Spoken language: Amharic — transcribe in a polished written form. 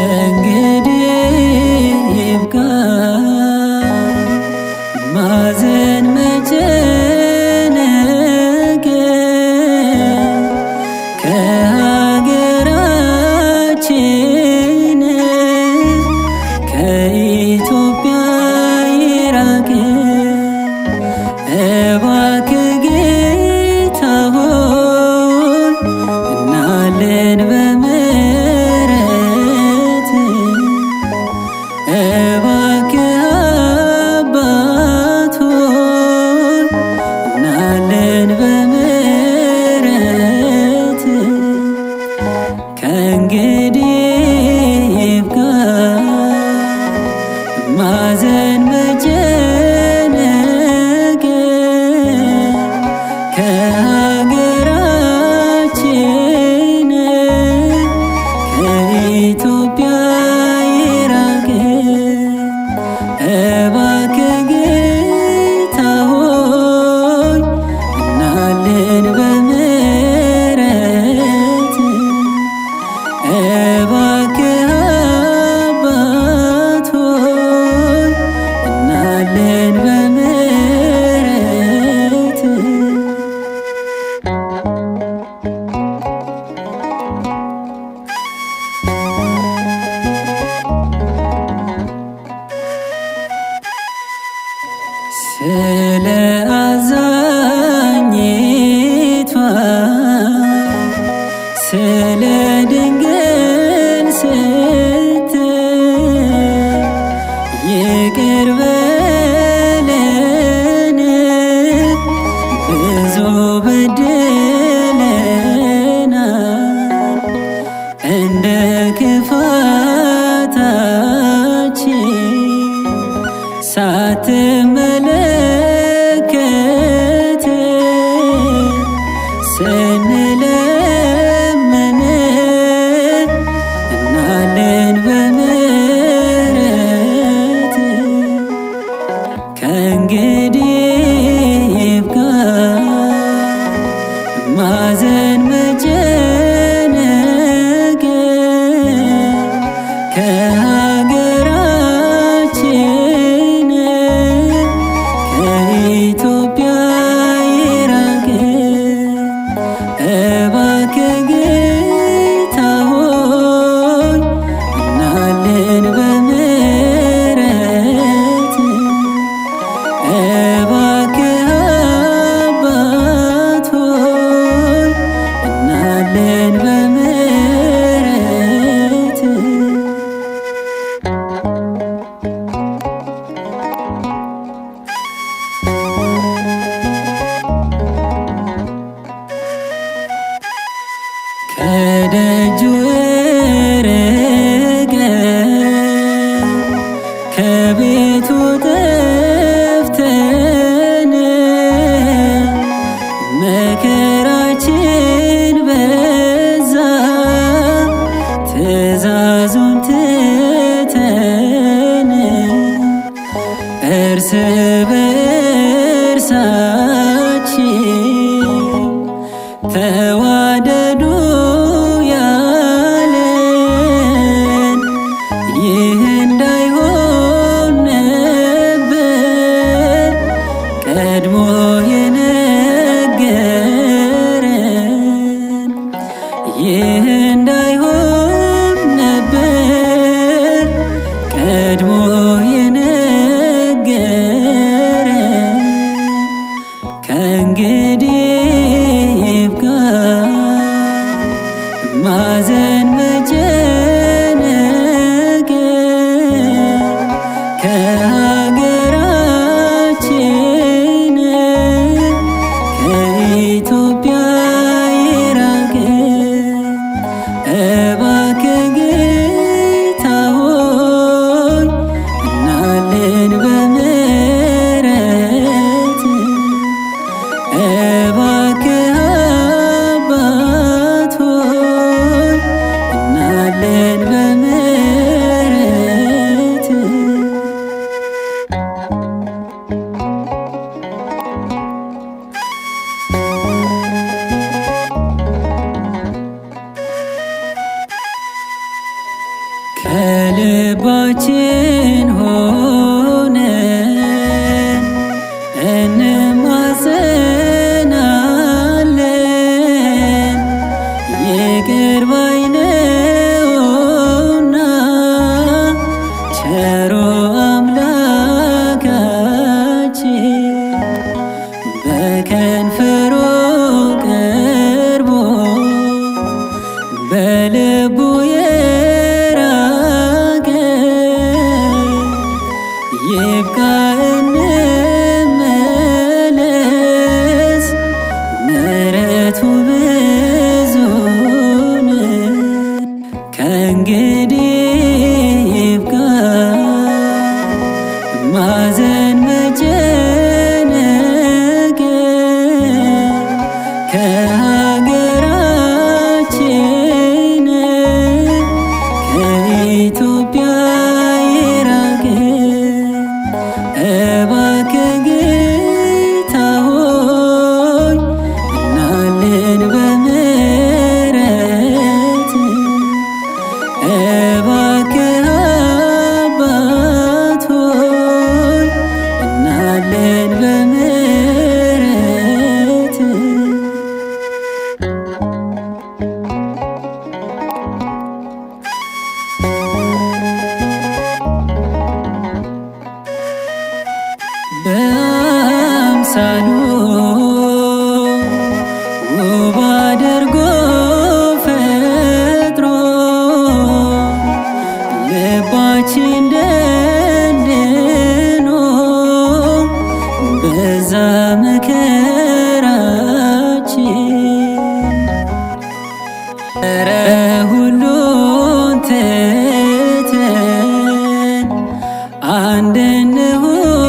እንግዲህ ይብቃ ማዘን መጨነቅ ከሀገራችን ከኢትዮጵያ ይራቅ። እባክህ ጌታ ሆይ እናለን በምሕረት እባክህ አባት ሆይ እናለን በምሕረት ከእንግዲህ ይብቃ ማዘን መጨነቅ ከሀገራችን ከኢትዮጵያ ይራቅ። እባክህ ጌታ ሆይ እናለን በምሕረት እባክህ አባት ሆይ እናለን በምሕረት ስለ አዛኝቷ ስለ ድንግል ስትል ይቅር በለን ብዙ በድለናል እንደ ክፋታችን ሳትመለከት ስንለምን እናለን በምሕረት ከእንግዲህ ይብቃ ማዘን መጨነቅ ከሀገራችን ከኢትዮጵያ ይራቅ። እባክህ ጌታ ሆይ እናለን በምሕረት እባክህ አባት ሆይ እናለን በምሕረት ከደጁ ርቀን ከቤቱ ጠፍተን መከራችን በዛ ትእዛዙን ትተን እርስ በእርሳችን ተዋደዱ ያለን ይህ እንዳይሆን ነበር ቀድሞ የነገረን። ይህ እንዳይሆን ነበር ቀድሞ የነገረን። ይብቃ እንመለስ ምሕረቱ ብዙ ነው። ከእንግዲህ ይብቃ ማዘን መጨነቅ ከሀገራችን ከኢትዮጵያ ይራቅ። እባክህ ጌታ ሆይ እናልን በምሕረት እባክህ አባት ሆይ እናልን በምሕረት በአምሳሉ ውብ አድርጎ ፈጥሮ ልባችን ደንድኖ በዛ መከራችን ኧረ ሁሉን ትተን አንድ እንሁን